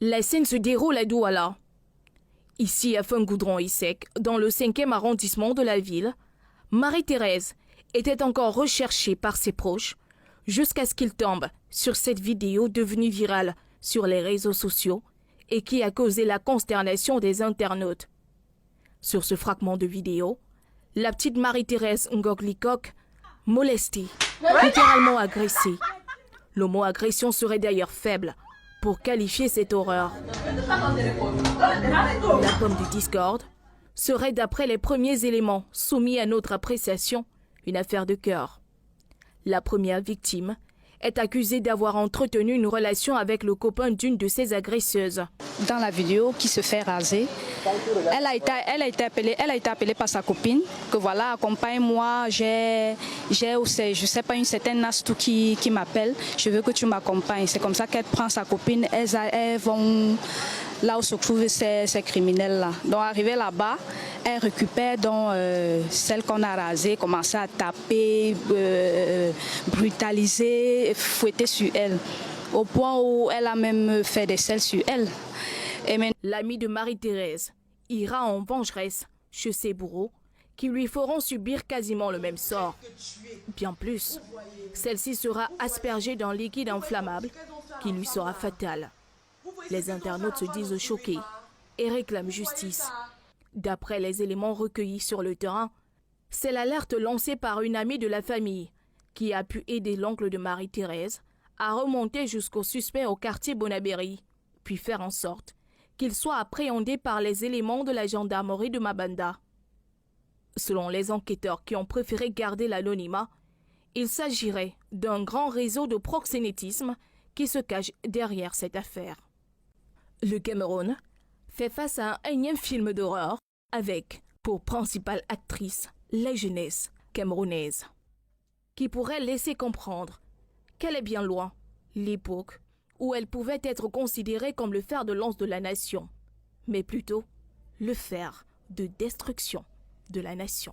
La scène se déroule à Douala. Ici, à Fungoudron-Isek, dans le 5e arrondissement de la ville, Marie-Thérèse était encore recherchée par ses proches jusqu'à ce qu'il tombe sur cette vidéo devenue virale sur les réseaux sociaux et qui a causé la consternation des internautes. Sur ce fragment de vidéo, la petite Marie-Thérèse Ngoglikok, molestée, littéralement agressée. Le mot agression serait d'ailleurs faible pour qualifier cette horreur. La pomme du Discord serait, d'après les premiers éléments soumis à notre appréciation, une affaire de cœur. La première victime est accusée d'avoir entretenu une relation avec le copain d'une de ses agresseuses. Dans la vidéo qui se fait raser, elle a été appelée par sa copine que voilà, accompagne-moi, je sais pas, une certaine Nastou qui m'appelle, je veux que tu m'accompagnes. C'est comme ça qu'elle prend sa copine, elles vont là où se trouvent ces criminels-là. Donc arrivée là-bas, elle récupère donc celle qu'on a rasée, commencer à taper, brutaliser, fouetter sur elle, au point où elle a même fait des selles sur elle. L'amie de Marie-Thérèse ira en vengeresse chez ses bourreaux qui lui feront subir quasiment le même sort. Bien plus, celle-ci sera aspergée d'un liquide inflammable qui lui sera fatal. Les internautes se disent choqués et réclament justice. D'après les éléments recueillis sur le terrain, c'est l'alerte lancée par une amie de la famille qui a pu aider l'oncle de Marie-Thérèse à remonter jusqu'au suspect au quartier Bonabéry, puis faire en sorte qu'il soit appréhendé par les éléments de la gendarmerie de Mabanda. Selon les enquêteurs qui ont préféré garder l'anonymat, il s'agirait d'un grand réseau de proxénétisme qui se cache derrière cette affaire. Le Cameroun fait face à un énième film d'horreur avec, pour principale actrice, la jeunesse camerounaise, qui pourrait laisser comprendre qu'elle est bien loin l'époque où elle pouvait être considérée comme le fer de lance de la nation, mais plutôt le fer de destruction de la nation.